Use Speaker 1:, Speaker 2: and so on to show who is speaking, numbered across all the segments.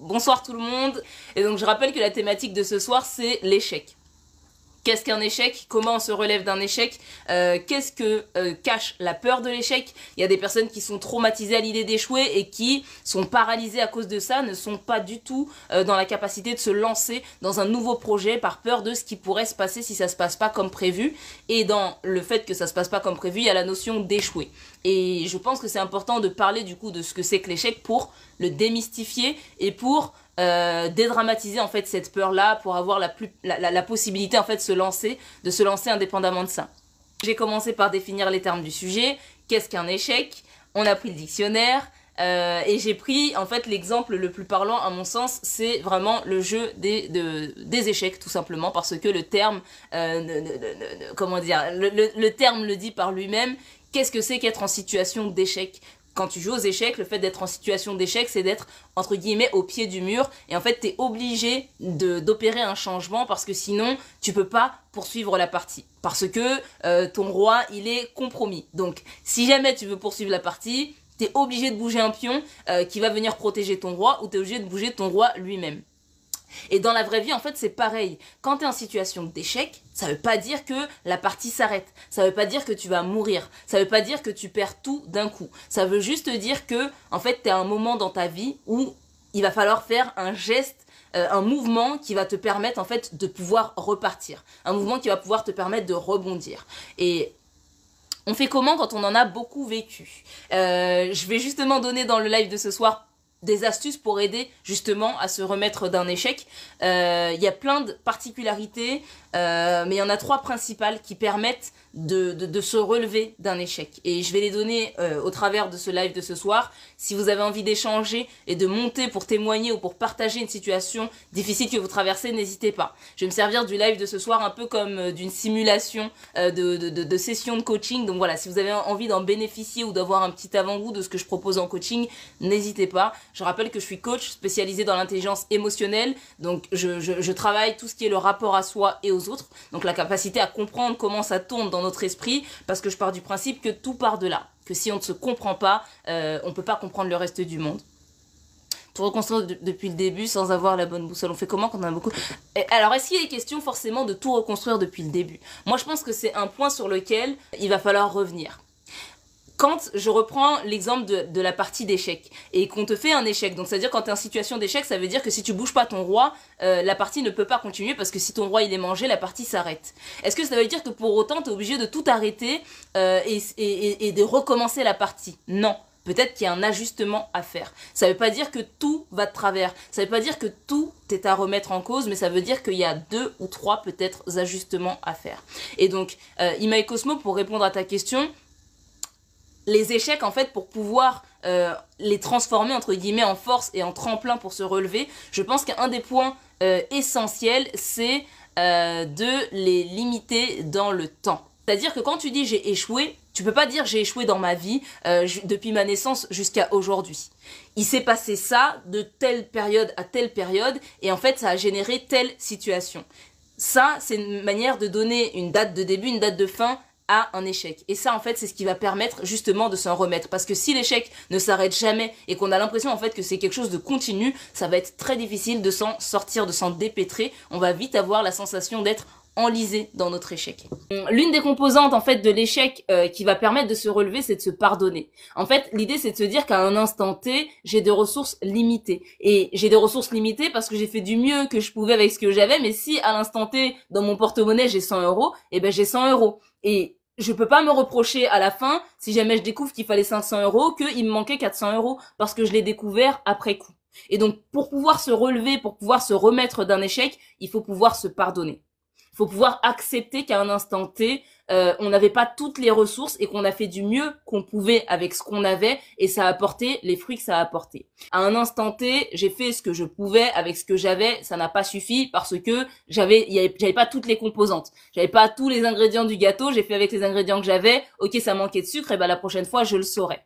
Speaker 1: bonsoir tout le monde. Et donc je rappelle que la thématique de ce soir c'est l'échec. Qu'est-ce qu'un échec? Comment on se relève d'un échec? Qu'est-ce que cache la peur de l'échec? Il y a des personnes qui sont traumatisées à l'idée d'échouer et qui sont paralysées à cause de ça, ne sont pas du tout dans la capacité de se lancer dans un nouveau projet par peur de ce qui pourrait se passer si ça se passe pas comme prévu. Et dans le fait que ça se passe pas comme prévu, il y a la notion d'échouer. Et je pense que c'est important de parler du coup de ce que c'est que l'échec pour le démystifier et pour dédramatiser en fait cette peur-là, pour avoir la possibilité en fait de se lancer indépendamment de ça. J'ai commencé par définir les termes du sujet. Qu'est-ce qu'un échec? On a pris le dictionnaire et j'ai pris en fait l'exemple le plus parlant à mon sens, c'est vraiment le jeu des échecs tout simplement, parce que le terme comment dire, le terme le dit par lui-même. Qu'est-ce que c'est qu'être en situation d'échec? Quand tu joues aux échecs, le fait d'être en situation d'échec, c'est d'être, entre guillemets, au pied du mur. Et en fait, t'es obligé d'opérer un changement parce que sinon, tu peux pas poursuivre la partie. Parce que ton roi, il est compromis. Donc, si jamais tu veux poursuivre la partie, t'es obligé de bouger un pion qui va venir protéger ton roi, ou t'es obligé de bouger ton roi lui-même. Et dans la vraie vie, en fait, c'est pareil. Quand t'es en situation d'échec, ça veut pas dire que la partie s'arrête. Ça veut pas dire que tu vas mourir. Ça veut pas dire que tu perds tout d'un coup. Ça veut juste dire que, en fait, t'es à un moment dans ta vie où il va falloir faire un geste, un mouvement qui va te permettre, en fait, de pouvoir repartir. Un mouvement qui va pouvoir te permettre de rebondir. Et on fait comment quand on en a beaucoup vécu? Je vais justement donner dans le live de ce soir des astuces pour aider justement à se remettre d'un échec. Il y a plein de particularités, mais il y en a 3 principales qui permettent de se relever d'un échec. Et je vais les donner au travers de ce live de ce soir. Si vous avez envie d'échanger et de monter pour témoigner ou pour partager une situation difficile que vous traversez, n'hésitez pas. Je vais me servir du live de ce soir un peu comme d'une simulation de session de coaching. Donc voilà, si vous avez envie d'en bénéficier ou d'avoir un petit avant-goût de ce que je propose en coaching, n'hésitez pas. Je rappelle que je suis coach spécialisé dans l'intelligence émotionnelle. Donc je travaille tout ce qui est le rapport à soi et aux autres. Donc la capacité à comprendre comment ça tourne dans notre esprit, parce que je pars du principe que tout part de là. Que si on ne se comprend pas, on peut pas comprendre le reste du monde. Tout reconstruire depuis le début sans avoir la bonne boussole. On fait comment quand on a beaucoup... Alors, est-ce qu'il y a question forcément de tout reconstruire depuis le début? Moi, je pense que c'est un point sur lequel il va falloir revenir. Quand je reprends l'exemple de la partie d'échec et qu'on te fait un échec, donc c'est-à-dire quand tu es en situation d'échec, ça veut dire que si tu bouges pas ton roi, la partie ne peut pas continuer parce que si ton roi il est mangé, la partie s'arrête. Est-ce que ça veut dire que pour autant tu es obligé de tout arrêter et de recommencer la partie? Non. Peut-être qu'il y a un ajustement à faire. Ça veut pas dire que tout va de travers. Ça veut pas dire que tout est à remettre en cause, mais ça veut dire qu'il y a 2 ou 3 peut-être ajustements à faire. Et donc, Ima et Cosmo, pour répondre à ta question, les échecs, en fait, pour pouvoir les transformer, entre guillemets, en force et en tremplin pour se relever, je pense qu'un des points essentiels, c'est de les limiter dans le temps. C'est-à-dire que quand tu dis j'ai échoué, tu peux pas dire j'ai échoué dans ma vie depuis ma naissance jusqu'à aujourd'hui. Il s'est passé ça de telle période à telle période et en fait ça a généré telle situation. Ça, c'est une manière de donner une date de début, une date de fin à un échec. Et ça, en fait, c'est ce qui va permettre justement de s'en remettre. Parce que si l'échec ne s'arrête jamais et qu'on a l'impression, en fait, que c'est quelque chose de continu, ça va être très difficile de s'en sortir, de s'en dépêtrer. On va vite avoir la sensation d'être enlisé dans notre échec. L'une des composantes, en fait, de l'échec qui va permettre de se relever, c'est de se pardonner. En fait, l'idée, c'est de se dire qu'à un instant T, j'ai des ressources limitées. Et j'ai des ressources limitées parce que j'ai fait du mieux que je pouvais avec ce que j'avais, mais si à l'instant T, dans mon porte-monnaie, j'ai 100 €, eh ben j'ai 100 €. Et je peux pas me reprocher à la fin, si jamais je découvre qu'il fallait 500 €, qu'il me manquait 400 € parce que je l'ai découvert après coup. Et donc, pour pouvoir se relever, pour pouvoir se remettre d'un échec, il faut pouvoir se pardonner. Il faut pouvoir accepter qu'à un instant T, on n'avait pas toutes les ressources et qu'on a fait du mieux qu'on pouvait avec ce qu'on avait et ça a apporté les fruits que ça a apporté. À un instant T, j'ai fait ce que je pouvais avec ce que j'avais, ça n'a pas suffi parce que j'avais pas toutes les composantes. J'avais pas tous les ingrédients du gâteau, j'ai fait avec les ingrédients que j'avais. OK, ça manquait de sucre et ben la prochaine fois, je le saurai.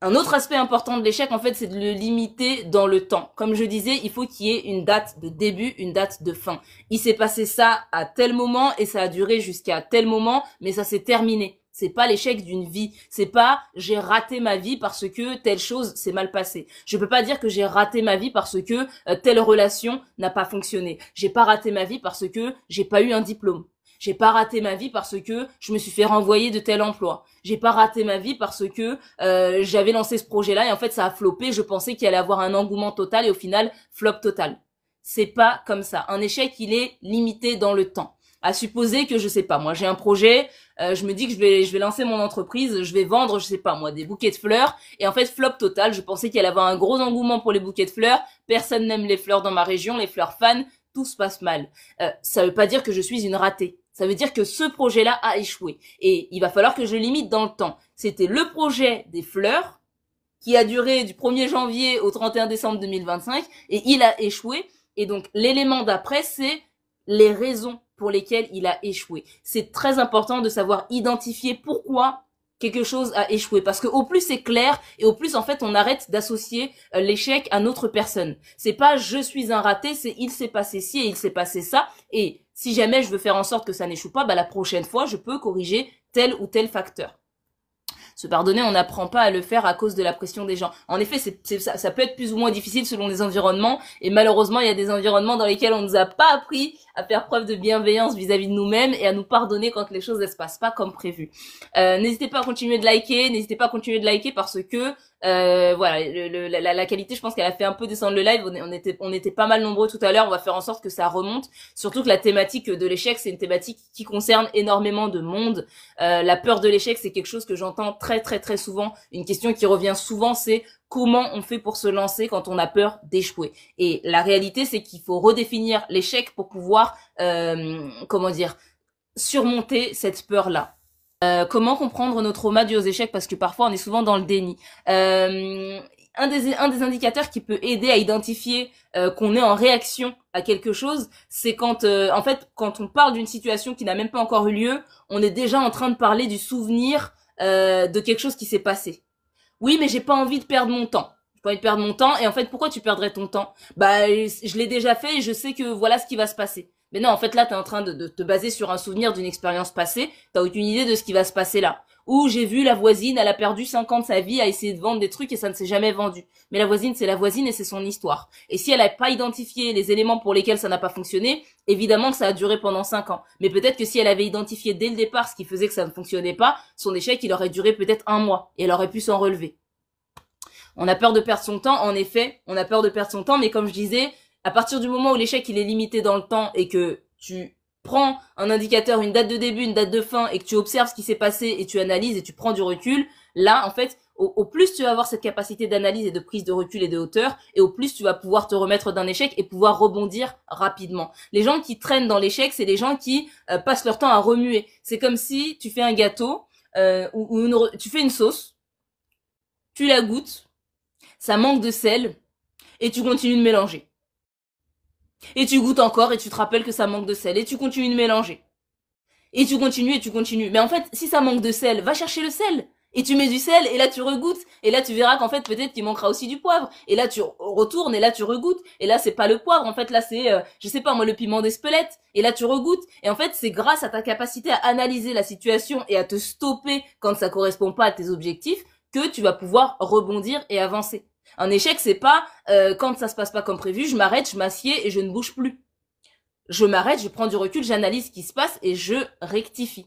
Speaker 1: Un autre aspect important de l'échec, en fait, c'est de le limiter dans le temps. Comme je disais, il faut qu'il y ait une date de début, une date de fin. Il s'est passé ça à tel moment et ça a duré jusqu'à tel moment, mais ça s'est terminé. C'est pas l'échec d'une vie. C'est pas j'ai raté ma vie parce que telle chose s'est mal passée. Je peux pas dire que j'ai raté ma vie parce que telle relation n'a pas fonctionné. J'ai pas raté ma vie parce que j'ai pas eu un diplôme. J'ai pas raté ma vie parce que je me suis fait renvoyer de tel emploi. J'ai pas raté ma vie parce que j'avais lancé ce projet-là et en fait ça a floppé. Je pensais qu'il allait avoir un engouement total et au final flop total. C'est pas comme ça. Un échec, il est limité dans le temps. À supposer que je sais pas, moi j'ai un projet, je me dis que je vais lancer mon entreprise, je vais vendre, je sais pas moi, des bouquets de fleurs et en fait flop total. Je pensais qu'il allait avoir un gros engouement pour les bouquets de fleurs. Personne n'aime les fleurs dans ma région, les fleurs fans, tout se passe mal. Ça veut pas dire que je suis une ratée. Ça veut dire que ce projet-là a échoué et il va falloir que je le limite dans le temps. C'était le projet des fleurs qui a duré du 1er janvier au 31 décembre 2025 et il a échoué. Et donc l'élément d'après, c'est les raisons pour lesquelles il a échoué. C'est très important de savoir identifier pourquoi quelque chose a échoué. Parce que au plus c'est clair et au plus en fait on arrête d'associer l'échec à notre personne. C'est pas je suis un raté, c'est il s'est passé ci et il s'est passé ça. Et si jamais je veux faire en sorte que ça n'échoue pas, bah la prochaine fois je peux corriger tel ou tel facteur. Se pardonner, on n'apprend pas à le faire à cause de la pression des gens. En effet, ça peut être plus ou moins difficile selon les environnements. Et malheureusement, il y a des environnements dans lesquels on nous a pas appris à faire preuve de bienveillance vis-à-vis de nous-mêmes et à nous pardonner quand les choses ne se passent pas comme prévu. N'hésitez pas à continuer de liker, parce que voilà, la qualité, je pense qu'elle a fait un peu descendre le live. On était pas mal nombreux tout à l'heure. On va faire en sorte que ça remonte. Surtout que la thématique de l'échec, c'est une thématique qui concerne énormément de monde. La peur de l'échec, c'est quelque chose que j'entends très très très souvent. Une question qui revient souvent, c'est comment on fait pour se lancer quand on a peur d'échouer. Et la réalité, c'est qu'il faut redéfinir l'échec pour pouvoir, surmonter cette peur-là. Comment comprendre nos traumas dus aux échecs, parce que parfois on est souvent dans le déni. Un des indicateurs qui peut aider à identifier qu'on est en réaction à quelque chose, c'est quand en fait quand on parle d'une situation qui n'a même pas encore eu lieu, on est déjà en train de parler du souvenir de quelque chose qui s'est passé. Oui, mais j'ai pas envie de perdre mon temps. J'ai pas envie de perdre mon temps. Et en fait, pourquoi tu perdrais ton temps? Bah, je l'ai déjà fait et je sais que voilà ce qui va se passer. Mais non, en fait, là, t'es en train de te baser sur un souvenir d'une expérience passée. T'as aucune idée de ce qui va se passer là. Ou j'ai vu la voisine, elle a perdu 5 ans de sa vie à essayer de vendre des trucs et ça ne s'est jamais vendu. Mais la voisine, c'est la voisine et c'est son histoire. Et si elle n'a pas identifié les éléments pour lesquels ça n'a pas fonctionné, évidemment que ça a duré pendant 5 ans. Mais peut-être que si elle avait identifié dès le départ ce qui faisait que ça ne fonctionnait pas, son échec, il aurait duré peut-être 1 mois et elle aurait pu s'en relever. On a peur de perdre son temps, en effet, on a peur de perdre son temps, mais comme je disais, à partir du moment où l'échec, il est limité dans le temps et que tu prends un indicateur, une date de début, une date de fin, et que tu observes ce qui s'est passé et tu analyses et tu prends du recul, là, en fait, au plus tu vas avoir cette capacité d'analyse et de prise de recul et de hauteur, et au plus tu vas pouvoir te remettre d'un échec et pouvoir rebondir rapidement. Les gens qui traînent dans l'échec, c'est les gens qui passent leur temps à remuer. C'est comme si tu fais un gâteau, tu fais une sauce, tu la goûtes, ça manque de sel, et tu continues de mélanger. Et tu goûtes encore et tu te rappelles que ça manque de sel et tu continues de mélanger. Et tu continues. Mais en fait, si ça manque de sel, va chercher le sel. Et tu mets du sel et là tu regoutes. Et là tu verras qu'en fait peut-être qu'il manquera aussi du poivre. Et là tu retournes et là tu regoutes. Et là c'est pas le poivre, en fait là c'est, je sais pas moi, le piment d'Espelette. Et là tu regoutes. Et en fait c'est grâce à ta capacité à analyser la situation et à te stopper quand ça correspond pas à tes objectifs que tu vas pouvoir rebondir et avancer. Un échec, c'est pas quand ça se passe pas comme prévu, je m'arrête, je m'assieds et je ne bouge plus. Je m'arrête, je prends du recul, j'analyse ce qui se passe et je rectifie.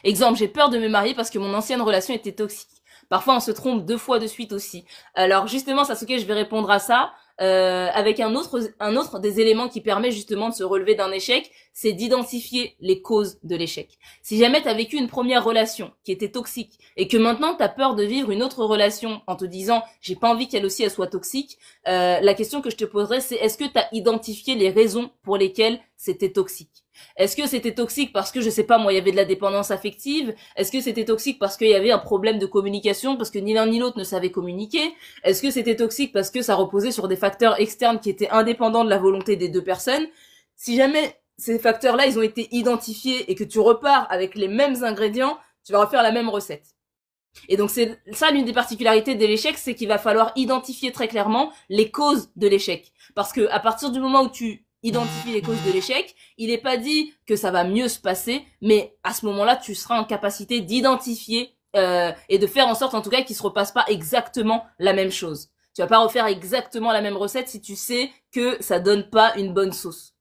Speaker 1: Exemple, j'ai peur de me marier parce que mon ancienne relation était toxique. Parfois, on se trompe 2 fois de suite aussi. Alors justement, Sasuke, je vais répondre à ça avec un autre des éléments qui permet justement de se relever d'un échec, c'est d'identifier les causes de l'échec. Si jamais tu as vécu une première relation qui était toxique et que maintenant tu as peur de vivre une autre relation en te disant j'ai pas envie qu'elle aussi elle soit toxique, la question que je te poserai c'est est-ce que tu as identifié les raisons pour lesquelles c'était toxique? Est-ce que c'était toxique parce que, je sais pas moi, il y avait de la dépendance affective? Est-ce que c'était toxique parce qu'il y avait un problème de communication, parce que ni l'un ni l'autre ne savait communiquer? Est-ce que c'était toxique parce que ça reposait sur des facteurs externes qui étaient indépendants de la volonté des 2 personnes? Si jamais ces facteurs-là, ils ont été identifiés et que tu repars avec les mêmes ingrédients, tu vas refaire la même recette. Et donc c'est ça l'une des particularités de l'échec, c'est qu'il va falloir identifier très clairement les causes de l'échec. Parce que à partir du moment où tu identifie les causes de l'échec. Il n'est pas dit que ça va mieux se passer, mais à ce moment-là, tu seras en capacité d'identifier et de faire en sorte, en tout cas, qu'il se repasse pas exactement la même chose. Tu vas pas refaire exactement la même recette si tu sais que ça donne pas une bonne sauce.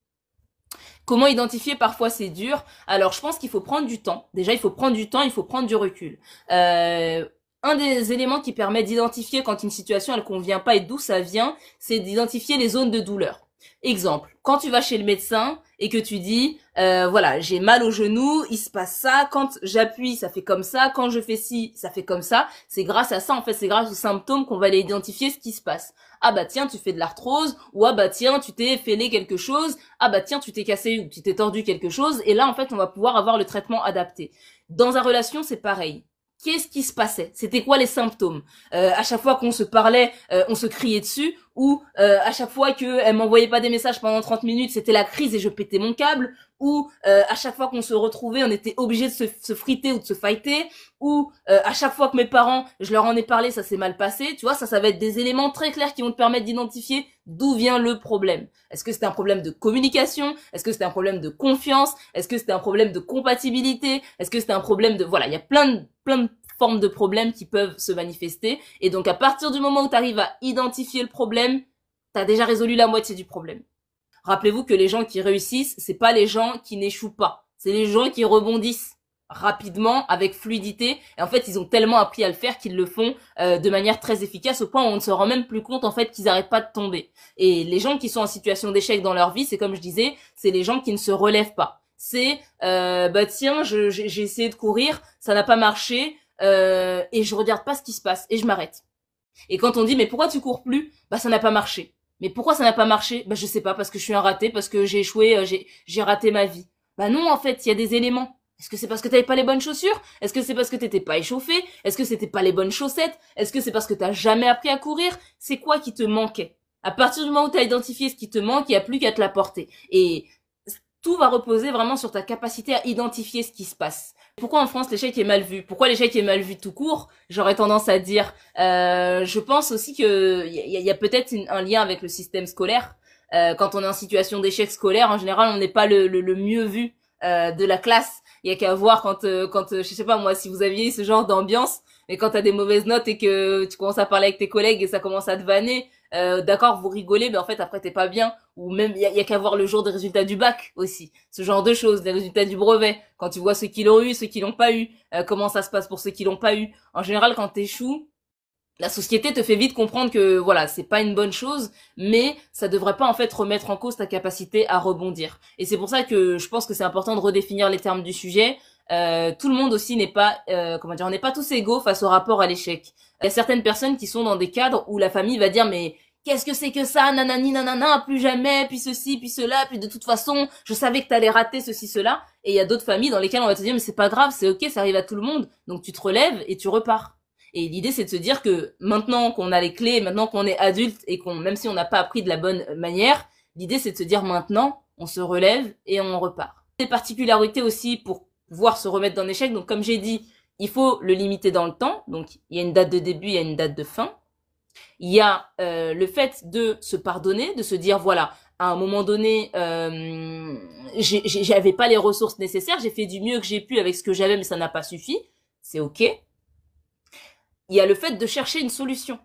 Speaker 1: Comment identifier? Parfois c'est dur. Alors je pense qu'il faut prendre du temps. Déjà il faut prendre du temps, il faut prendre du recul. Un des éléments qui permet d'identifier quand une situation elle convient pas et d'où ça vient, c'est d'identifier les zones de douleur. Exemple, quand tu vas chez le médecin et que tu dis voilà, j'ai mal au genou, il se passe ça, quand j'appuie ça fait comme ça, quand je fais ci ça fait comme ça, c'est grâce à ça en fait, c'est grâce aux symptômes qu'on va aller identifier ce qui se passe. Ah bah tiens, tu fais de l'arthrose, ou ah bah tiens, tu t'es fêlé quelque chose, ah bah tiens, tu t'es cassé ou tu t'es tordu quelque chose, et là en fait on va pouvoir avoir le traitement adapté. Dans la relation c'est pareil. Qu'est-ce qui se passait? C'était quoi les symptômes? À chaque fois qu'on se parlait, on se criait dessus, ou à chaque fois qu'elle m'envoyait pas des messages pendant 30 minutes, c'était la crise et je pétais mon câble, ou à chaque fois qu'on se retrouvait, on était obligé de se friter ou de se fighter, ou à chaque fois que mes parents, je leur en ai parlé, ça s'est mal passé, tu vois, ça va être des éléments très clairs qui vont te permettre d'identifier d'où vient le problème. Est-ce que c'est un problème de communication? Est-ce que c'est un problème de confiance? Est-ce que c'est un problème de compatibilité? Est-ce que c'est un problème de... Voilà, il y a plein de formes de problèmes qui peuvent se manifester. Et donc, à partir du moment où tu arrives à identifier le problème, tu as déjà résolu la moitié du problème. Rappelez-vous que les gens qui réussissent, c'est pas les gens qui n'échouent pas. C'est les gens qui rebondissent rapidement, avec fluidité. Et en fait, ils ont tellement appris à le faire qu'ils le font de manière très efficace au point où on ne se rend même plus compte en fait qu'ils n'arrêtent pas de tomber. Et les gens qui sont en situation d'échec dans leur vie, c'est comme je disais, c'est les gens qui ne se relèvent pas. C'est bah tiens, j'ai essayé de courir, ça n'a pas marché et je regarde pas ce qui se passe et je m'arrête. Et quand on dit mais pourquoi tu cours plus? Bah ça n'a pas marché. Mais pourquoi ça n'a pas marché? Bah je sais pas, parce que je suis un raté, parce que j'ai échoué, j'ai raté ma vie. Bah non, en fait, il y a des éléments. Est-ce que c'est parce que t'avais pas les bonnes chaussures? Est-ce que c'est parce que t'étais pas échauffé? Est-ce que c'était pas les bonnes chaussettes? Est-ce que c'est parce que t'as jamais appris à courir? C'est quoi qui te manquait? À partir du moment où t'as identifié ce qui te manque, il y a plus qu'à te l'apporter. Et tout va reposer vraiment sur ta capacité à identifier ce qui se passe. Pourquoi en France l'échec est mal vu? Pourquoi l'échec est mal vu tout court? J'aurais tendance à dire, je pense aussi que y a peut-être un lien avec le système scolaire. Quand on est en situation d'échec scolaire, en général, on n'est pas le mieux vu de la classe. Il y a qu'à voir quand je sais pas moi, si vous aviez ce genre d'ambiance, mais quand t'as des mauvaises notes et que tu commences à parler avec tes collègues et ça commence à te vanner, d'accord, vous rigolez, mais en fait après t'es pas bien. Ou même il y a qu'à voir le jour des résultats du bac aussi, ce genre de choses, les résultats du brevet, quand tu vois ceux qui l'ont eu, ceux qui l'ont pas eu, comment ça se passe pour ceux qui l'ont pas eu. En général, quand t'échoues, la société te fait vite comprendre que voilà, c'est pas une bonne chose, mais ça devrait pas en fait remettre en cause ta capacité à rebondir. Et c'est pour ça que je pense que c'est important de redéfinir les termes du sujet. Tout le monde aussi n'est pas, on n'est pas tous égaux face au rapport à l'échec. Il y a certaines personnes qui sont dans des cadres où la famille va dire mais qu'est-ce que c'est que ça, nanani nanana, plus jamais, puis ceci, puis cela, puis de toute façon, je savais que t'allais rater ceci, cela. Et il y a d'autres familles dans lesquelles on va te dire mais c'est pas grave, c'est ok, ça arrive à tout le monde, donc tu te relèves et tu repars. Et l'idée, c'est de se dire que maintenant qu'on a les clés, maintenant qu'on est adulte et qu'on, même si on n'a pas appris de la bonne manière, l'idée, c'est de se dire maintenant, on se relève et on repart. Des particularités aussi pour pouvoir se remettre d'un échec. Donc, comme j'ai dit, il faut le limiter dans le temps. Donc, il y a une date de début, il y a une date de fin. Il y a le fait de se pardonner, de se dire, voilà, à un moment donné, j'avais pas les ressources nécessaires, j'ai fait du mieux que j'ai pu avec ce que j'avais, mais ça n'a pas suffi. C'est ok. Il y a le fait de chercher une solution.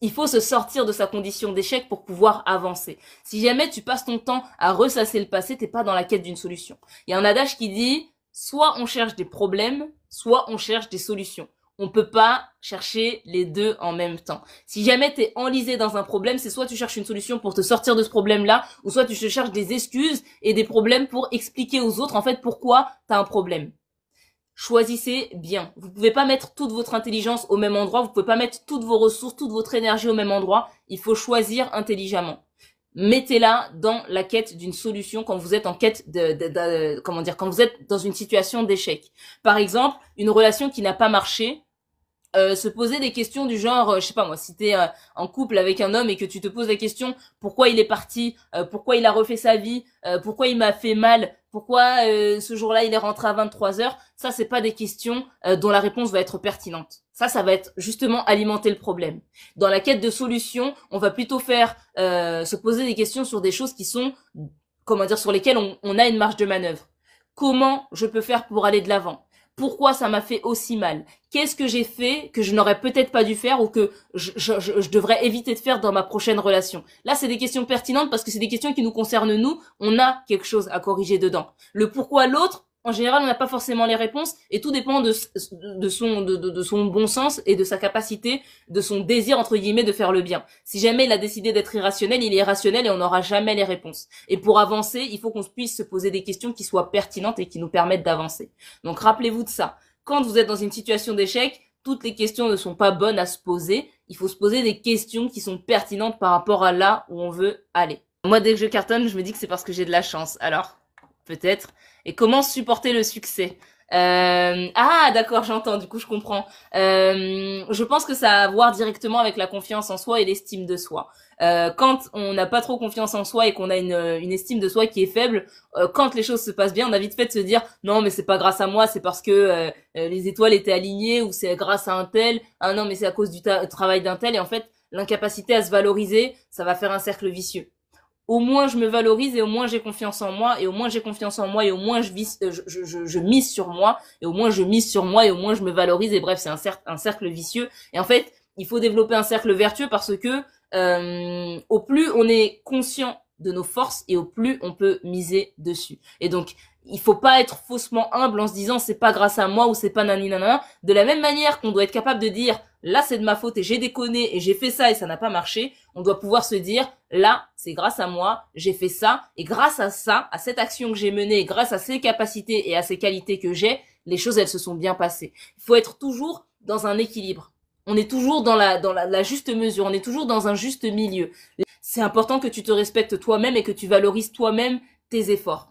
Speaker 1: Il faut se sortir de sa condition d'échec pour pouvoir avancer. Si jamais tu passes ton temps à ressasser le passé, t'es pas dans la quête d'une solution. Il y a un adage qui dit, soit on cherche des problèmes, soit on cherche des solutions. On peut pas chercher les deux en même temps. Si jamais t'es enlisé dans un problème, c'est soit tu cherches une solution pour te sortir de ce problème-là, ou soit tu te cherches des excuses et des problèmes pour expliquer aux autres, en fait, pourquoi t'as un problème. Choisissez bien. Vous pouvez pas mettre toute votre intelligence au même endroit, vous pouvez pas mettre toutes vos ressources, toute votre énergie au même endroit. Il faut choisir intelligemment. Mettez-la dans la quête d'une solution quand vous êtes en quête quand vous êtes dans une situation d'échec. Par exemple, une relation qui n'a pas marché, se poser des questions du genre, je sais pas moi, si t'es en couple avec un homme et que tu te poses la question pourquoi il est parti, pourquoi il a refait sa vie, pourquoi il m'a fait mal, pourquoi ce jour-là il est rentré à 23h, ça c'est pas des questions dont la réponse va être pertinente. Ça va être justement alimenter le problème. Dans la quête de solution, on va plutôt faire se poser des questions sur des choses qui sont, comment dire, sur lesquelles on a une marge de manœuvre. Comment je peux faire pour aller de l'avant? Pourquoi ça m'a fait aussi mal? Qu'est-ce que j'ai fait que je n'aurais peut-être pas dû faire ou que je devrais éviter de faire dans ma prochaine relation? Là, c'est des questions pertinentes parce que c'est des questions qui nous concernent nous. On a quelque chose à corriger dedans. Le pourquoi l'autre, en général, on n'a pas forcément les réponses et tout dépend de son bon sens et de sa capacité, de son désir, entre guillemets, de faire le bien. Si jamais il a décidé d'être irrationnel, il est irrationnel et on n'aura jamais les réponses. Et pour avancer, il faut qu'on puisse se poser des questions qui soient pertinentes et qui nous permettent d'avancer. Donc, rappelez-vous de ça. Quand vous êtes dans une situation d'échec, toutes les questions ne sont pas bonnes à se poser. Il faut se poser des questions qui sont pertinentes par rapport à là où on veut aller. Moi, dès que je cartonne, je me dis que c'est parce que j'ai de la chance. Alors, peut-être. Et comment supporter le succès? Ah, d'accord, j'entends, du coup je comprends. Je pense que ça a à voir directement avec la confiance en soi et l'estime de soi. Quand on n'a pas trop confiance en soi et qu'on a une estime de soi qui est faible, quand les choses se passent bien, on a vite fait de se dire non mais c'est pas grâce à moi, c'est parce que les étoiles étaient alignées ou c'est grâce à un tel. Ah non mais c'est à cause du travail d'un tel. Et en fait, l'incapacité à se valoriser, ça va faire un cercle vicieux. Au moins je me valorise et au moins j'ai confiance en moi et au moins j'ai confiance en moi et au moins je mise sur moi et au moins je mise sur moi et au moins je me valorise et bref c'est un cercle vicieux et en fait il faut développer un cercle vertueux parce que au plus on est conscient de nos forces et au plus on peut miser dessus et donc il faut pas être faussement humble en se disant c'est pas grâce à moi ou c'est pas nani nanana. De la même manière qu'on doit être capable de dire là c'est de ma faute et j'ai déconné et j'ai fait ça et ça n'a pas marché, on doit pouvoir se dire là c'est grâce à moi, j'ai fait ça et grâce à ça, à cette action que j'ai menée, grâce à ces capacités et à ces qualités que j'ai, les choses elles se sont bien passées. Il faut être toujours dans un équilibre. On est toujours dans la juste mesure, on est toujours dans un juste milieu. C'est important que tu te respectes toi-même et que tu valorises toi-même tes efforts.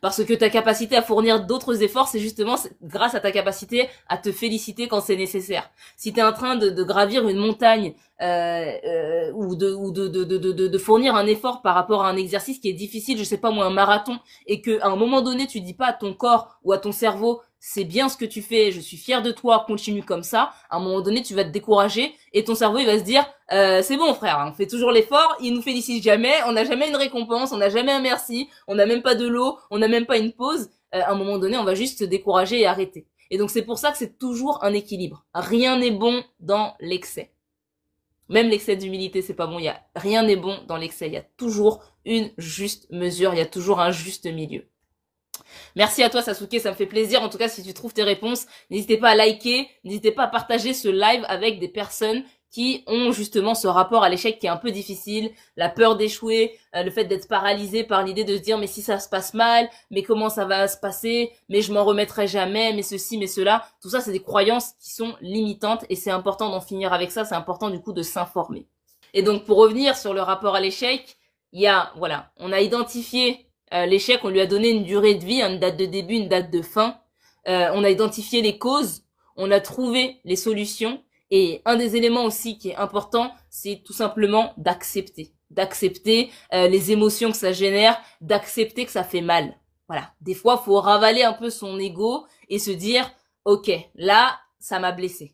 Speaker 1: Parce que ta capacité à fournir d'autres efforts, c'est justement grâce à ta capacité à te féliciter quand c'est nécessaire. Si tu es en train de gravir une montagne ou de fournir un effort par rapport à un exercice qui est difficile, je sais pas moi, un marathon, et que à un moment donné, tu dis pas à ton corps ou à ton cerveau c'est bien ce que tu fais, je suis fière de toi, continue comme ça, à un moment donné, tu vas te décourager et ton cerveau, il va se dire c'est bon frère, on fait toujours l'effort, il nous félicite jamais, on n'a jamais une récompense, on n'a jamais un merci, on n'a même pas de l'eau, on n'a même pas une pause. À un moment donné, on va juste se décourager et arrêter. Et donc c'est pour ça que c'est toujours un équilibre. Rien n'est bon dans l'excès. Même l'excès d'humilité, c'est pas bon. Rien n'est bon dans l'excès. Il y a toujours une juste mesure, il y a toujours un juste milieu. Merci à toi Sasuke, ça me fait plaisir. En tout cas, si tu trouves tes réponses, n'hésitez pas à liker, n'hésitez pas à partager ce live avec des personnes qui ont justement ce rapport à l'échec qui est un peu difficile, la peur d'échouer, le fait d'être paralysé par l'idée de se dire mais si ça se passe mal, mais comment ça va se passer, mais je m'en remettrai jamais, mais ceci, mais cela. Tout ça, c'est des croyances qui sont limitantes et c'est important d'en finir avec ça, c'est important du coup de s'informer. Et donc pour revenir sur le rapport à l'échec, voilà, on a identifié l'échec, on lui a donné une durée de vie, une date de début, une date de fin. On a identifié les causes, on a trouvé les solutions. Et un des éléments aussi qui est important, c'est tout simplement d'accepter. D'accepter les émotions que ça génère, d'accepter que ça fait mal. Voilà. Des fois, faut ravaler un peu son ego et se dire, ok, là, ça m'a blessé.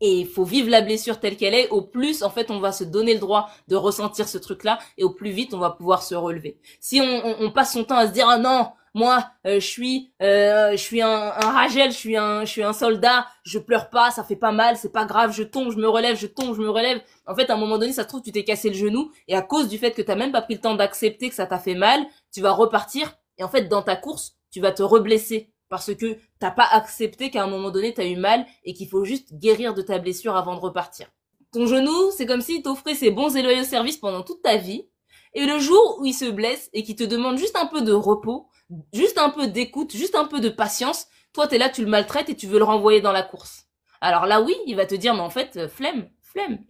Speaker 1: Et il faut vivre la blessure telle qu'elle est. Au plus, en fait, on va se donner le droit de ressentir ce truc-là et au plus vite, on va pouvoir se relever. Si on passe son temps à se dire, ah non, moi, je suis un Ragel, je suis un soldat, je pleure pas, ça fait pas mal, c'est pas grave, je tombe, je me relève, je tombe, je me relève. En fait, à un moment donné, ça se trouve, tu t'es cassé le genou et à cause du fait que t'as même pas pris le temps d'accepter que ça t'a fait mal, tu vas repartir et en fait, dans ta course, tu vas te reblesser. Parce que t'as pas accepté qu'à un moment donné t'as eu mal et qu'il faut juste guérir de ta blessure avant de repartir. Ton genou, c'est comme s'il t'offrait ses bons et loyaux services pendant toute ta vie. Et le jour où il se blesse et qu'il te demande juste un peu de repos, juste un peu d'écoute, juste un peu de patience, toi t'es là, tu le maltraites et tu veux le renvoyer dans la course. Alors là oui, il va te dire mais en fait flemme,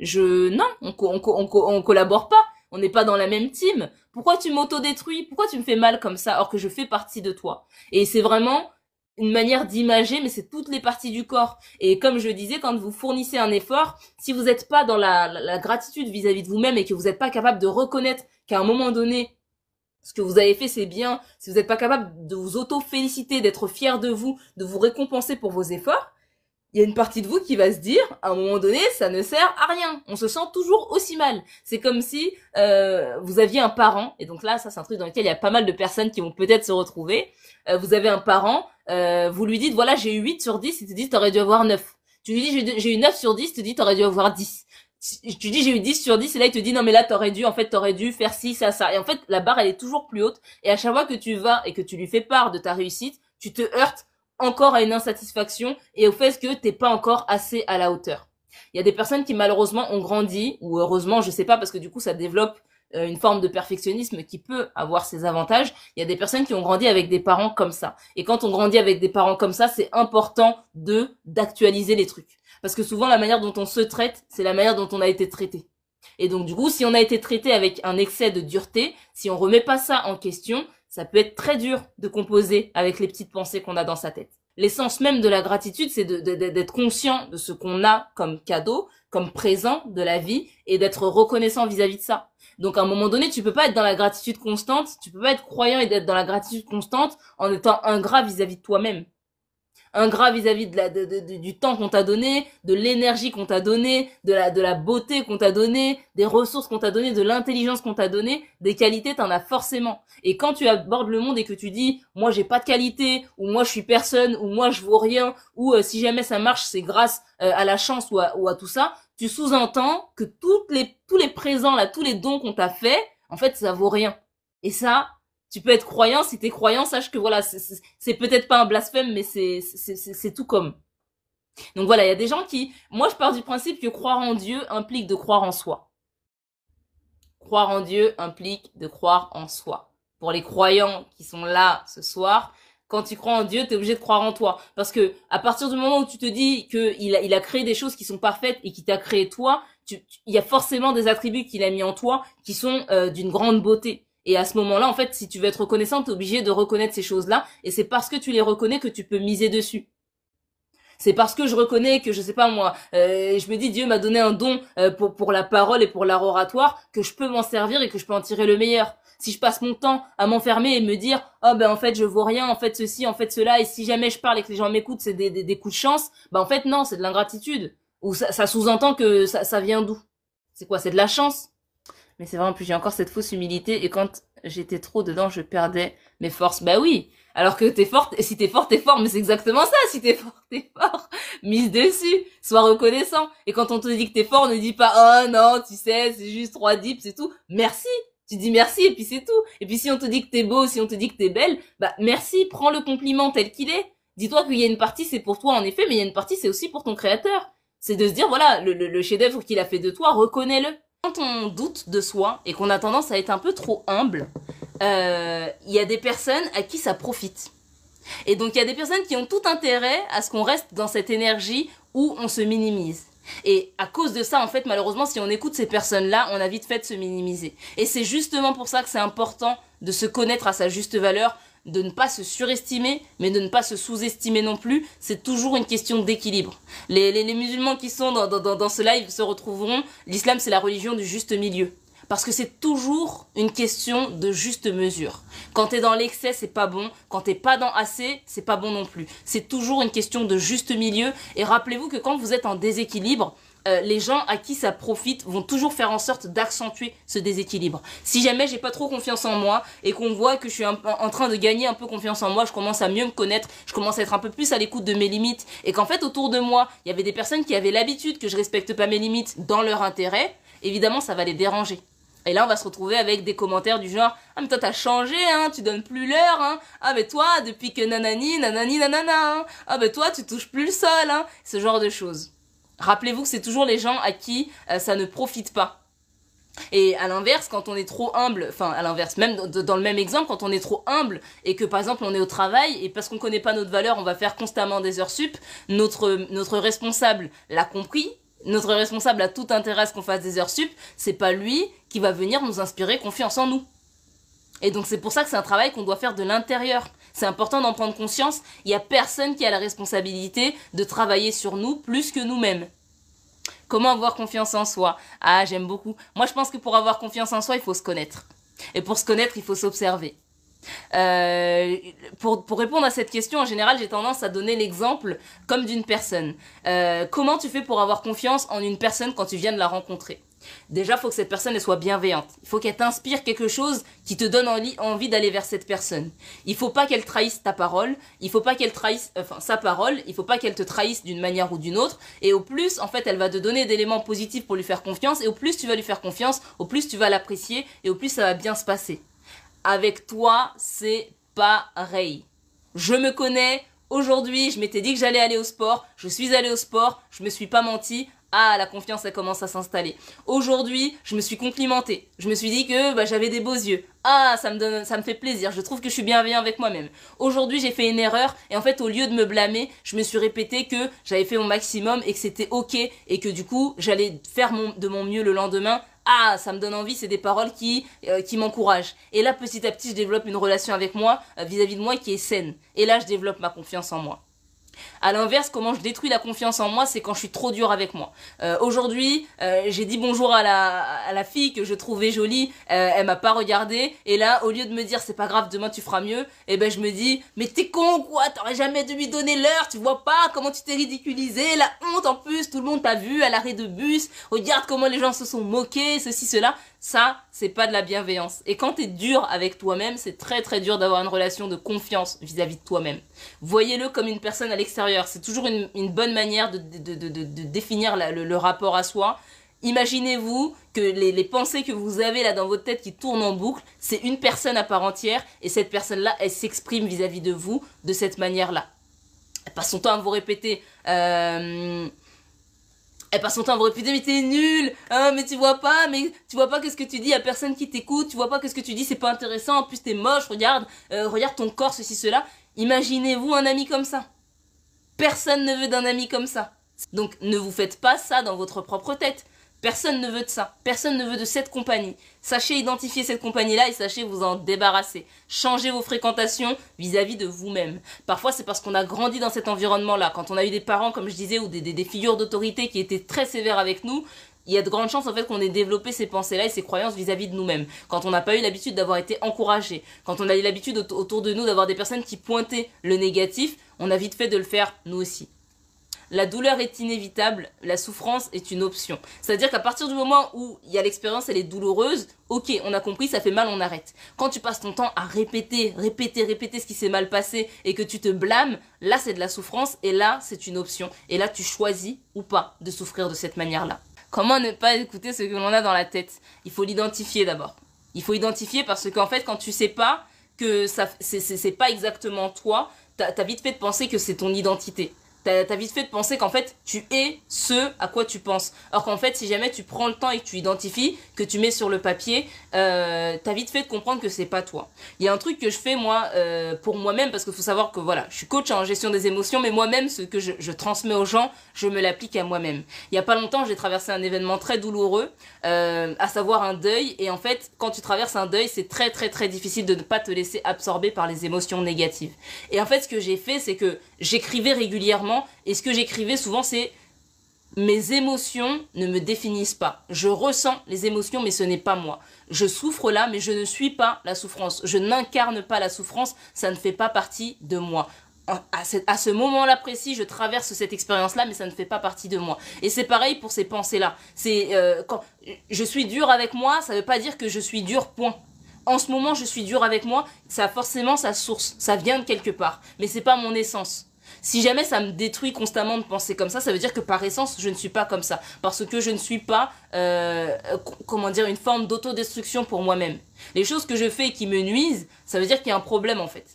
Speaker 1: non, on collabore pas. On n'est pas dans la même team. Pourquoi tu m'autodétruis? Pourquoi tu me fais mal comme ça alors que je fais partie de toi? Et c'est vraiment une manière d'imager, mais c'est toutes les parties du corps. Et comme je disais, quand vous fournissez un effort, si vous n'êtes pas dans la gratitude vis-à-vis de vous-même et que vous n'êtes pas capable de reconnaître qu'à un moment donné, ce que vous avez fait, c'est bien, si vous n'êtes pas capable de vous auto-féliciter, d'être fier de vous récompenser pour vos efforts, il y a une partie de vous qui va se dire, à un moment donné, ça ne sert à rien. On se sent toujours aussi mal. C'est comme si vous aviez un parent, et donc là, ça c'est un truc dans lequel il y a pas mal de personnes qui vont peut-être se retrouver. Vous avez un parent, vous lui dites, voilà, j'ai eu 8 sur 10, il te dit, t'aurais dû avoir 9. Tu lui dis, j'ai eu 9 sur 10, il te dit, t'aurais dû avoir 10. Tu dis, j'ai eu 10 sur 10, et là, il te dit, non, mais là, t'aurais dû faire ci, ça, ça. Et en fait, la barre, elle est toujours plus haute. Et à chaque fois que tu vas et que tu lui fais part de ta réussite, tu te heurtes encore à une insatisfaction et au fait que t'es pas encore assez à la hauteur. Il y a des personnes qui malheureusement ont grandi, ou heureusement, je sais pas, parce que du coup ça développe une forme de perfectionnisme qui peut avoir ses avantages. Il y a des personnes qui ont grandi avec des parents comme ça. Et quand on grandit avec des parents comme ça, c'est important d'actualiser les trucs. Parce que souvent la manière dont on se traite, c'est la manière dont on a été traité. Et donc du coup, si on a été traité avec un excès de dureté, si on remet pas ça en question, ça peut être très dur de composer avec les petites pensées qu'on a dans sa tête. L'essence même de la gratitude, c'est d'être conscient de ce qu'on a comme cadeau, comme présent de la vie, et d'être reconnaissant vis-à-vis de ça. Donc à un moment donné, tu peux pas être dans la gratitude constante, tu peux pas être croyant et d'être dans la gratitude constante en étant ingrat vis-à-vis de toi-même. Ingrat vis-à-vis du temps qu'on t'a donné, de l'énergie qu'on t'a donné, de la beauté qu'on t'a donné, des ressources qu'on t'a donné, de l'intelligence qu'on t'a donné, des qualités t'en as forcément. Et quand tu abordes le monde et que tu dis moi j'ai pas de qualité, ou moi je suis personne, ou moi je vaux rien, ou si jamais ça marche c'est grâce à la chance ou à tout ça, tu sous-entends que tous les présents là, tous les dons qu'on t'a fait, en fait ça vaut rien. Et ça, tu peux être croyant, si t'es croyant, sache que voilà, c'est peut-être pas un blasphème, mais c'est tout comme. Donc voilà, il y a des gens moi je pars du principe que croire en Dieu implique de croire en soi. Croire en Dieu implique de croire en soi. Pour les croyants qui sont là ce soir, quand tu crois en Dieu, t'es obligé de croire en toi. Parce que à partir du moment où tu te dis qu'il a créé des choses qui sont parfaites et qu'il t'a créé toi, il y a forcément des attributs qu'il a mis en toi qui sont d'une grande beauté. Et à ce moment-là, en fait, si tu veux être reconnaissant, t'es obligé de reconnaître ces choses-là. Et c'est parce que tu les reconnais que tu peux miser dessus. C'est parce que je reconnais que, je sais pas moi, je me dis Dieu m'a donné un don pour la parole et pour l'art oratoire, que je peux m'en servir et que je peux en tirer le meilleur. Si je passe mon temps à m'enfermer et me dire oh ben en fait je vaux rien, en fait ceci, en fait cela, et si jamais je parle et que les gens m'écoutent, c'est des coups de chance, ben en fait non, c'est de l'ingratitude. Ou ça sous-entend que ça vient d'où? C'est quoi? C'est de la chance? Mais c'est vrai, en plus, j'ai encore cette fausse humilité, et quand j'étais trop dedans, je perdais mes forces. Bah oui, alors que t'es forte, et si t'es fort, mais c'est exactement ça, si t'es fort, t'es fort. Mise dessus, sois reconnaissant. Et quand on te dit que t'es fort, ne dis pas, oh non, tu sais, c'est juste 3 dips, c'est tout. Merci. Tu dis merci, et puis c'est tout. Et puis si on te dit que t'es beau, si on te dit que t'es belle, bah merci, prends le compliment tel qu'il est. Dis-toi qu'il y a une partie, c'est pour toi en effet, mais il y a une partie, c'est aussi pour ton créateur. C'est de se dire, voilà, le chef-d'œuvre qu'il a fait de toi, reconnais-le. Quand on doute de soi et qu'on a tendance à être un peu trop humble, il y a des personnes à qui ça profite. Et donc il y a des personnes qui ont tout intérêt à ce qu'on reste dans cette énergie où on se minimise. Et à cause de ça, en fait, malheureusement, si on écoute ces personnes-là, on a vite fait de se minimiser. Et c'est justement pour ça que c'est important de se connaître à sa juste valeur, de ne pas se surestimer, mais de ne pas se sous-estimer non plus. C'est toujours une question d'équilibre. Les musulmans qui sont dans ce live se retrouveront. L'islam, c'est la religion du juste milieu. Parce que c'est toujours une question de juste mesure. Quand t'es dans l'excès, c'est pas bon. Quand t'es pas dans assez, c'est pas bon non plus. C'est toujours une question de juste milieu. Et rappelez-vous que quand vous êtes en déséquilibre, les gens à qui ça profite vont toujours faire en sorte d'accentuer ce déséquilibre. Si jamais j'ai pas trop confiance en moi et qu'on voit que je suis en train de gagner un peu confiance en moi, je commence à mieux me connaître, je commence à être un peu plus à l'écoute de mes limites, et qu'en fait autour de moi, il y avait des personnes qui avaient l'habitude que je respecte pas mes limites dans leur intérêt, évidemment ça va les déranger. Et là, on va se retrouver avec des commentaires du genre « Ah, mais toi, t'as changé, hein, tu donnes plus l'heure, hein. Ah, mais toi, depuis que nanani, nanana, hein. Ah, mais toi, tu touches plus le sol, hein. » Ce genre de choses. Rappelez-vous que c'est toujours les gens à qui ça ne profite pas. Et à l'inverse, quand on est trop humble, enfin à l'inverse, même dans le même exemple, quand on est trop humble et que par exemple on est au travail et parce qu'on connaît pas notre valeur, on va faire constamment des heures sup, notre responsable l'a compris. Notre responsable a tout intérêt à ce qu'on fasse des heures sup, c'est pas lui qui va venir nous inspirer confiance en nous. Et donc c'est pour ça que c'est un travail qu'on doit faire de l'intérieur. C'est important d'en prendre conscience. Il n'y a personne qui a la responsabilité de travailler sur nous plus que nous-mêmes. Comment avoir confiance en soi? Ah, j'aime beaucoup. Moi, je pense que pour avoir confiance en soi, il faut se connaître. Et pour se connaître, il faut s'observer. Pour répondre à cette question, en général, j'ai tendance à donner l'exemple comme d'une personne. Comment tu fais pour avoir confiance en une personne quand tu viens de la rencontrer? Déjà, il faut que cette personne elle soit bienveillante. Il faut qu'elle t'inspire quelque chose qui te donne envie d'aller vers cette personne. Il faut pas qu'elle trahisse ta parole. Il faut pas qu'elle trahisse sa parole. Il faut pas qu'elle te trahisse d'une manière ou d'une autre. Et au plus, en fait, elle va te donner d'éléments positifs pour lui faire confiance. Et au plus tu vas lui faire confiance, au plus tu vas l'apprécier et au plus ça va bien se passer. Avec toi, c'est pareil. Je me connais. Aujourd'hui, je m'étais dit que j'allais aller au sport. Je suis allée au sport. Je me suis pas menti. Ah, la confiance, elle commence à s'installer. Aujourd'hui, je me suis complimentée. Je me suis dit que j'avais des beaux yeux. Ah, ça me fait plaisir. Je trouve que je suis bienveillant avec moi-même. Aujourd'hui, j'ai fait une erreur et en fait, au lieu de me blâmer, je me suis répété que j'avais fait mon maximum et que c'était ok et que du coup, j'allais faire de mon mieux le lendemain. Ah, ça me donne envie, c'est des paroles qui m'encouragent. Et là, petit à petit, je développe une relation avec moi, vis-à-vis de moi, qui est saine. Et là, je développe ma confiance en moi. À l'inverse, comment je détruis la confiance en moi, c'est quand je suis trop dure avec moi. Aujourd'hui, j'ai dit bonjour à la fille que je trouvais jolie, elle m'a pas regardé, et là, au lieu de me dire c'est pas grave, demain tu feras mieux, et ben je me dis mais t'es con ou quoi, t'aurais jamais dû lui donner l'heure, tu vois pas comment tu t'es ridiculisé, la honte en plus, tout le monde t'a vu à l'arrêt de bus, regarde comment les gens se sont moqués, ceci, cela. Ça, c'est pas de la bienveillance. Et quand t'es dur avec toi-même, c'est très très dur d'avoir une relation de confiance vis-à-vis de toi-même. Voyez-le comme une personne à l'extérieur. C'est toujours une bonne manière de définir le rapport à soi. Imaginez-vous que les pensées que vous avez là dans votre tête qui tournent en boucle, c'est une personne à part entière et cette personne-là, elle s'exprime vis-à-vis de vous de cette manière-là. Elle passe son temps à vous répéter... Elle passe son temps à vous répéter, mais t'es nul, hein, mais tu vois pas qu'est-ce que tu dis, y a personne qui t'écoute, tu vois pas qu'est-ce que tu dis, c'est pas intéressant, en plus t'es moche, regarde ton corps, ceci, cela. Imaginez-vous un ami comme ça. Personne ne veut d'un ami comme ça. Donc ne vous faites pas ça dans votre propre tête. Personne ne veut de ça. Personne ne veut de cette compagnie. Sachez identifier cette compagnie-là et sachez vous en débarrasser. Changez vos fréquentations vis-à-vis de vous-même. Parfois, c'est parce qu'on a grandi dans cet environnement-là. Quand on a eu des parents, comme je disais, ou des figures d'autorité qui étaient très sévères avec nous, il y a de grandes chances en fait qu'on ait développé ces pensées-là et ces croyances vis-à-vis de nous-mêmes. Quand on n'a pas eu l'habitude d'avoir été encouragé, quand on a eu l'habitude autour de nous d'avoir des personnes qui pointaient le négatif, on a vite fait de le faire nous aussi. La douleur est inévitable, la souffrance est une option. C'est-à-dire qu'à partir du moment où il y a l'expérience, elle est douloureuse, ok, on a compris, ça fait mal, on arrête. Quand tu passes ton temps à répéter ce qui s'est mal passé et que tu te blâmes, là c'est de la souffrance et là c'est une option. Et là tu choisis ou pas de souffrir de cette manière-là. Comment ne pas écouter ce que l'on a dans la tête? Il faut l'identifier d'abord. Il faut identifier parce qu'en fait quand tu sais pas que c'est pas exactement toi, t'as vite fait de penser que c'est ton identité. T'as vite fait de penser qu'en fait, tu es ce à quoi tu penses. Or qu'en fait, si jamais tu prends le temps et que tu identifies, que tu mets sur le papier, t'as vite fait de comprendre que c'est pas toi. Il y a un truc que je fais, moi, pour moi-même, parce qu'il faut savoir que voilà, je suis coach en gestion des émotions, mais moi-même, ce que je transmets aux gens, je me l'applique à moi-même. Il y a pas longtemps, j'ai traversé un événement très douloureux, à savoir un deuil. Et en fait, quand tu traverses un deuil, c'est très très très difficile de ne pas te laisser absorber par les émotions négatives. Et en fait, ce que j'ai fait, c'est que j'écrivais régulièrement. Et ce que j'écrivais souvent, c'est mes émotions ne me définissent pas. Je ressens les émotions, mais ce n'est pas moi. Je souffre là, mais je ne suis pas la souffrance. Je n'incarne pas la souffrance, ça ne fait pas partie de moi. À ce moment-là précis, je traverse cette expérience-là, mais ça ne fait pas partie de moi. Et c'est pareil pour ces pensées-là. Quand je suis dur avec moi, ça ne veut pas dire que je suis dur, point. En ce moment, je suis dur avec moi, ça a forcément sa source, ça vient de quelque part. Mais c'est pas mon essence. Si jamais ça me détruit constamment de penser comme ça veut dire que par essence, je ne suis pas comme ça. Parce que je ne suis pas, une forme d'autodestruction pour moi-même. Les choses que je fais et qui me nuisent, ça veut dire qu'il y a un problème en fait.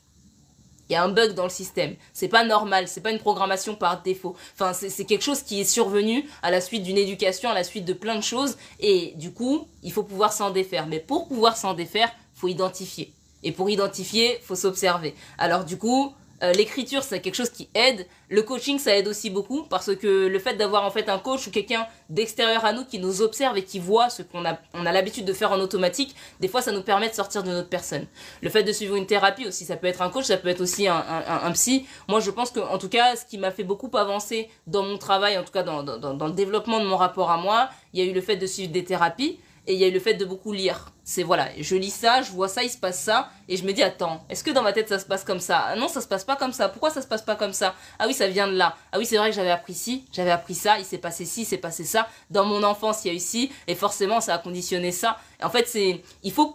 Speaker 1: Il y a un bug dans le système. C'est pas normal, c'est pas une programmation par défaut. Enfin, c'est quelque chose qui est survenu à la suite d'une éducation, à la suite de plein de choses. Et du coup, il faut pouvoir s'en défaire. Mais pour pouvoir s'en défaire, faut identifier. Et pour identifier, faut s'observer. Alors du coup... L'écriture, c'est quelque chose qui aide. Le coaching, ça aide aussi beaucoup parce que le fait d'avoir en fait un coach ou quelqu'un d'extérieur à nous qui nous observe et qui voit ce qu'on a l'habitude de faire en automatique, des fois, ça nous permet de sortir de notre personne. Le fait de suivre une thérapie aussi, ça peut être un coach, ça peut être aussi un psy. Moi, je pense que, en tout cas, ce qui m'a fait beaucoup avancer dans mon travail, en tout cas dans le développement de mon rapport à moi, il y a eu le fait de suivre des thérapies. Et il y a eu le fait de beaucoup lire. C'est voilà, je lis ça, je vois ça, il se passe ça, et je me dis, attends, est-ce que dans ma tête ça se passe comme ça? Ah non, ça se passe pas comme ça. Pourquoi ça se passe pas comme ça? Ah oui, ça vient de là. Ah oui, c'est vrai que j'avais appris ci, j'avais appris ça, il s'est passé ci, il s'est passé ça. Dans mon enfance, il y a eu ci, et forcément, ça a conditionné ça. Et en fait, il faut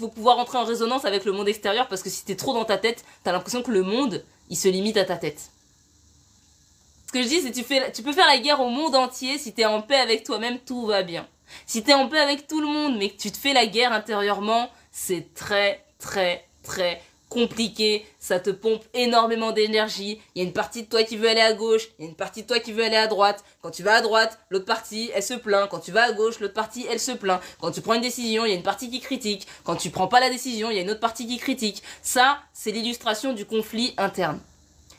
Speaker 1: pouvoir entrer en résonance avec le monde extérieur, parce que si t'es trop dans ta tête, t'as l'impression que le monde, il se limite à ta tête. Ce que je dis, c'est tu peux faire la guerre au monde entier, si t'es en paix avec toi-même, tout va bien. Si t'es en paix avec tout le monde, mais que tu te fais la guerre intérieurement, c'est très, très, très compliqué. Ça te pompe énormément d'énergie. Il y a une partie de toi qui veut aller à gauche, il y a une partie de toi qui veut aller à droite. Quand tu vas à droite, l'autre partie, elle se plaint. Quand tu vas à gauche, l'autre partie, elle se plaint. Quand tu prends une décision, il y a une partie qui critique. Quand tu prends pas la décision, il y a une autre partie qui critique. Ça, c'est l'illustration du conflit interne.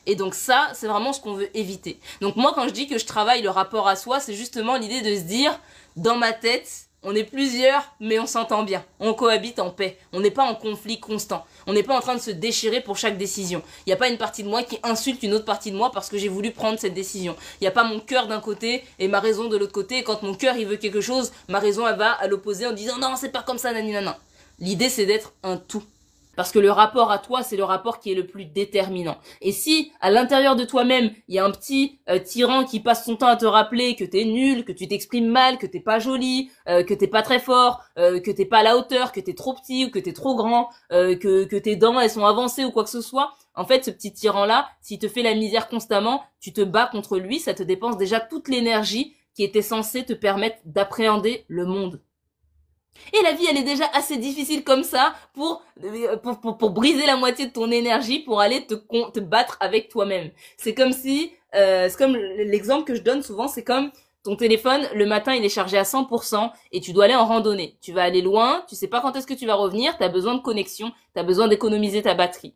Speaker 1: Et donc ça, c'est vraiment ce qu'on veut éviter. Donc moi, quand je dis que je travaille le rapport à soi, c'est justement l'idée de se dire, dans ma tête, on est plusieurs, mais on s'entend bien. On cohabite en paix. On n'est pas en conflit constant. On n'est pas en train de se déchirer pour chaque décision. Il n'y a pas une partie de moi qui insulte une autre partie de moi parce que j'ai voulu prendre cette décision. Il n'y a pas mon cœur d'un côté et ma raison de l'autre côté. Et quand mon cœur, il veut quelque chose, ma raison, elle va à l'opposé en disant, non, c'est pas comme ça, nanana. L'idée, c'est d'être un tout. Parce que le rapport à toi, c'est le rapport qui est le plus déterminant. Et si, à l'intérieur de toi-même, il y a un petit tyran qui passe son temps à te rappeler que t'es nul, que tu t'exprimes mal, que t'es pas joli, que t'es pas très fort, que t'es pas à la hauteur, que t'es trop petit ou que t'es trop grand, que tes dents, elles sont avancées ou quoi que ce soit, en fait, ce petit tyran-là, s'il te fait la misère constamment, tu te bats contre lui, ça te dépense déjà toute l'énergie qui était censée te permettre d'appréhender le monde. Et la vie, elle est déjà assez difficile comme ça pour briser la moitié de ton énergie pour aller te battre avec toi-même. C'est comme si, c'est comme l'exemple que je donne souvent, c'est comme ton téléphone, le matin, il est chargé à 100% et tu dois aller en randonnée. Tu vas aller loin, tu sais pas quand est-ce que tu vas revenir, t'as besoin de connexion, t'as besoin d'économiser ta batterie.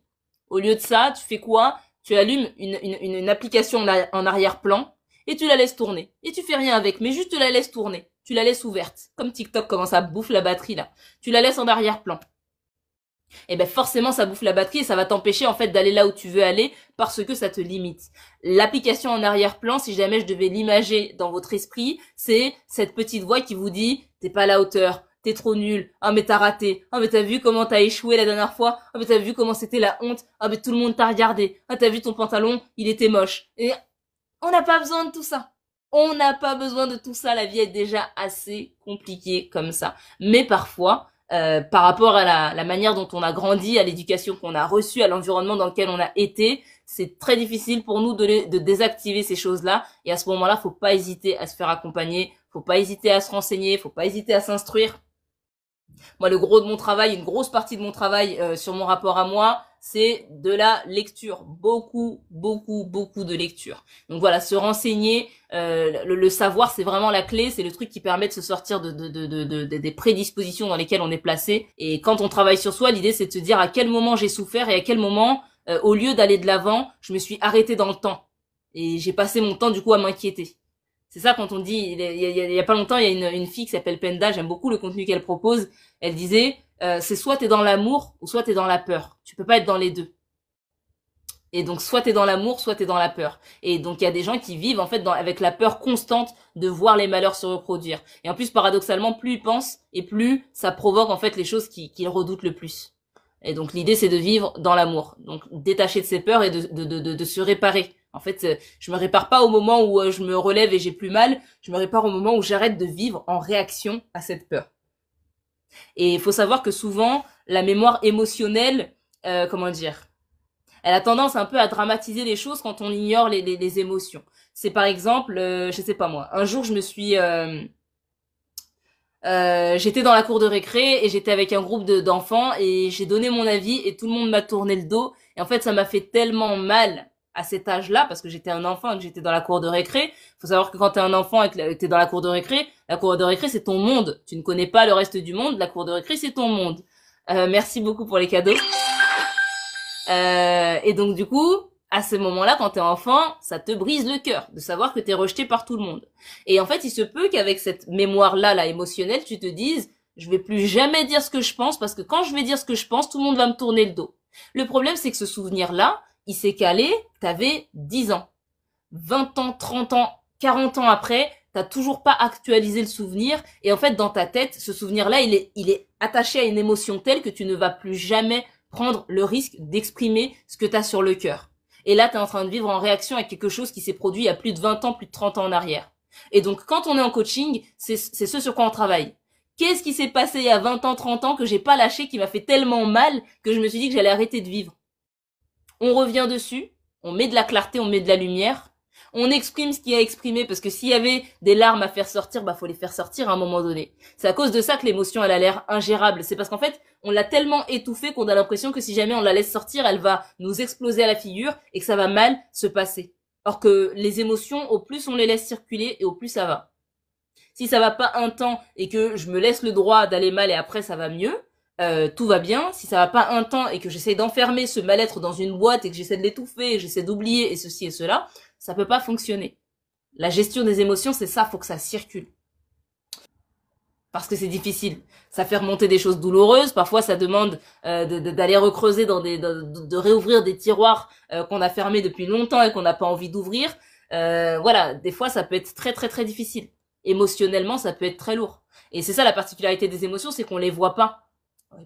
Speaker 1: Au lieu de ça, tu fais quoi? Tu allumes une application en arrière-plan et tu la laisses tourner. Et tu fais rien avec, mais juste tu la laisses tourner. Tu la laisses ouverte. Comme TikTok commence à bouffer la batterie, là. Tu la laisses en arrière-plan. Et ben forcément, ça bouffe la batterie et ça va t'empêcher, en fait, d'aller là où tu veux aller parce que ça te limite. L'application en arrière-plan, si jamais je devais l'imager dans votre esprit, c'est cette petite voix qui vous dit, t'es pas à la hauteur, t'es trop nul, ah mais t'as raté, ah mais t'as vu comment t'as échoué la dernière fois, ah mais t'as vu comment c'était la honte, ah mais tout le monde t'a regardé, ah t'as vu ton pantalon, il était moche. Et on n'a pas besoin de tout ça. On n'a pas besoin de tout ça, la vie est déjà assez compliquée comme ça. Mais parfois, par rapport à la manière dont on a grandi, à l'éducation qu'on a reçue, à l'environnement dans lequel on a été, c'est très difficile pour nous de désactiver ces choses-là. Et à ce moment-là, faut pas hésiter à se faire accompagner, faut pas hésiter à se renseigner, faut pas hésiter à s'instruire. Moi, le gros de mon travail, une grosse partie de mon travail sur mon rapport à moi, c'est de la lecture. Beaucoup, beaucoup, beaucoup de lecture. Donc voilà, se renseigner, le savoir, c'est vraiment la clé. C'est le truc qui permet de se sortir des prédispositions dans lesquelles on est placé. Et quand on travaille sur soi, l'idée, c'est de se dire à quel moment j'ai souffert et à quel moment, au lieu d'aller de l'avant, je me suis arrêtée dans le temps. Et j'ai passé mon temps, du coup, à m'inquiéter. C'est ça quand on dit, il y a pas longtemps, il y a une fille qui s'appelle Penda, j'aime beaucoup le contenu qu'elle propose. Elle disait, c'est soit t'es dans l'amour ou soit t'es dans la peur. Tu peux pas être dans les deux. Et donc soit t'es dans l'amour, soit t'es dans la peur. Et donc il y a des gens qui vivent en fait avec la peur constante de voir les malheurs se reproduire. Et en plus paradoxalement, plus ils pensent et plus ça provoque en fait les choses qu'ils redoutent le plus. Et donc l'idée c'est de vivre dans l'amour. Donc détacher de ses peurs et de se réparer. En fait, je me répare pas au moment où je me relève et j'ai plus mal. Je me répare au moment où j'arrête de vivre en réaction à cette peur. Et il faut savoir que souvent, la mémoire émotionnelle, comment dire, elle a tendance un peu à dramatiser les choses quand on ignore les émotions. C'est par exemple, je sais pas moi, un jour je me suis... j'étais dans la cour de récré et j'étais avec un groupe d'enfants et j'ai donné mon avis et tout le monde m'a tourné le dos. Et en fait, ça m'a fait tellement mal à cet âge-là, parce que j'étais un enfant et que j'étais dans la cour de récré. Faut savoir que quand t'es un enfant et que t'es dans la cour de récré c'est ton monde. Tu ne connais pas le reste du monde, la cour de récré c'est ton monde. Merci beaucoup pour les cadeaux. Et donc du coup, à ce moment-là, quand t'es enfant, ça te brise le cœur de savoir que t'es rejeté par tout le monde. Et en fait, il se peut qu'avec cette mémoire-là, là, émotionnelle, tu te dises, je vais plus jamais dire ce que je pense parce que quand je vais dire ce que je pense, tout le monde va me tourner le dos. Le problème, c'est que ce souvenir-là, il s'est calé, t'avais 10 ans. 20 ans, 30 ans, 40 ans après, t'as toujours pas actualisé le souvenir. Et en fait, dans ta tête, ce souvenir-là, il est attaché à une émotion telle que tu ne vas plus jamais prendre le risque d'exprimer ce que t'as sur le cœur. Et là, t'es en train de vivre en réaction à quelque chose qui s'est produit il y a plus de 20 ans, plus de 30 ans en arrière. Et donc, quand on est en coaching, c'est ce sur quoi on travaille. Qu'est-ce qui s'est passé il y a 20 ans, 30 ans que j'ai pas lâché, qui m'a fait tellement mal que je me suis dit que j'allais arrêter de vivre. On revient dessus, on met de la clarté, on met de la lumière, on exprime ce qu'il y a exprimé, parce que s'il y avait des larmes à faire sortir, bah faut les faire sortir à un moment donné. C'est à cause de ça que l'émotion, elle a l'air ingérable. C'est parce qu'en fait, on l'a tellement étouffée qu'on a l'impression que si jamais on la laisse sortir, elle va nous exploser à la figure et que ça va mal se passer. Or que les émotions, au plus on les laisse circuler et au plus ça va. Si ça va pas un temps et que je me laisse le droit d'aller mal et après ça va mieux, tout va bien. Si ça va pas un temps et que j'essaie d'enfermer ce mal-être dans une boîte et que j'essaie de l'étouffer et j'essaie d'oublier et ceci et cela, ça peut pas fonctionner. La gestion des émotions, c'est ça, faut que ça circule. Parce que c'est difficile. Ça fait remonter des choses douloureuses. Parfois, ça demande d'aller recreuser de réouvrir des tiroirs qu'on a fermés depuis longtemps et qu'on n'a pas envie d'ouvrir. Voilà, des fois, ça peut être très très très difficile. Émotionnellement, ça peut être très lourd. Et c'est ça la particularité des émotions, c'est qu'on les voit pas.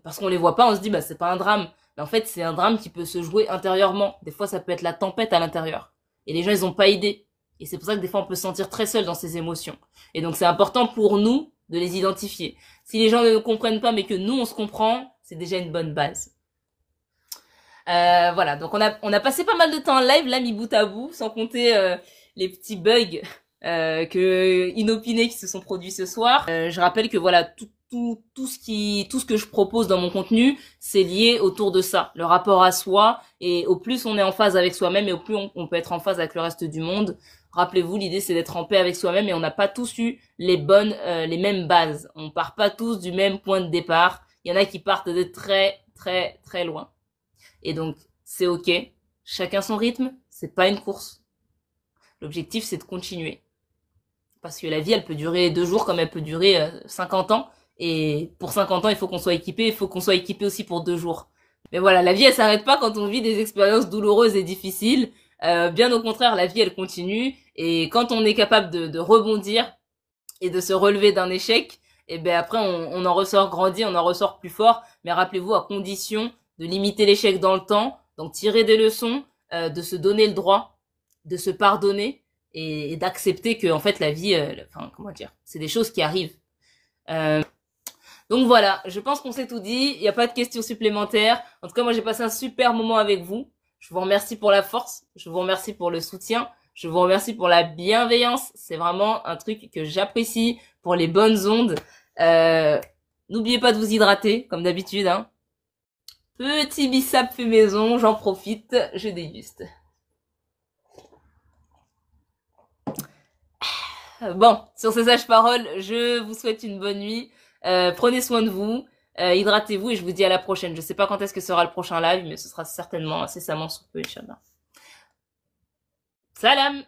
Speaker 1: Parce qu'on les voit pas, on se dit bah c'est pas un drame. Mais en fait, c'est un drame qui peut se jouer intérieurement. Des fois, ça peut être la tempête à l'intérieur. Et les gens, ils ont pas idée. Et c'est pour ça que des fois, on peut se sentir très seul dans ces émotions. Et donc, c'est important pour nous de les identifier. Si les gens ne nous comprennent pas, mais que nous, on se comprend, c'est déjà une bonne base. Voilà, donc on a passé pas mal de temps en live, là, mis bout à bout, sans compter les petits bugs inopinés qui se sont produits ce soir. Je rappelle que voilà, tout ce que je propose dans mon contenu, c'est lié autour de ça, le rapport à soi, et au plus on est en phase avec soi-même, et au plus on peut être en phase avec le reste du monde. Rappelez-vous, l'idée c'est d'être en paix avec soi-même, et on n'a pas tous eu les mêmes bases. On part pas tous du même point de départ. Il y en a qui partent de très très très loin. Et donc c'est ok. Chacun son rythme. C'est pas une course. L'objectif c'est de continuer. Parce que la vie elle peut durer 2 jours comme elle peut durer 50 ans. Et pour 50 ans, il faut qu'on soit équipé. Il faut qu'on soit équipé aussi pour 2 jours. Mais voilà, la vie, elle s'arrête pas quand on vit des expériences douloureuses et difficiles. Bien au contraire, la vie, elle continue. Et quand on est capable de rebondir et de se relever d'un échec, et ben après, on en ressort grandi, on en ressort plus fort. Mais rappelez-vous, à condition de limiter l'échec dans le temps, donc tirer des leçons, de se donner le droit, de se pardonner et d'accepter que en fait la vie, enfin comment dire, c'est des choses qui arrivent. Donc voilà, je pense qu'on s'est tout dit, il n'y a pas de questions supplémentaires. En tout cas, moi j'ai passé un super moment avec vous. Je vous remercie pour la force, je vous remercie pour le soutien, je vous remercie pour la bienveillance. C'est vraiment un truc que j'apprécie, pour les bonnes ondes. N'oubliez pas de vous hydrater, comme d'habitude. Hein. Petit bissap fait maison, j'en profite, je déguste. Bon, sur ces sages paroles, je vous souhaite une bonne nuit. Prenez soin de vous, hydratez-vous et je vous dis à la prochaine. Je sais pas quand est-ce que sera le prochain live, mais ce sera certainement incessamment sous peu, Inch'Allah. Salam!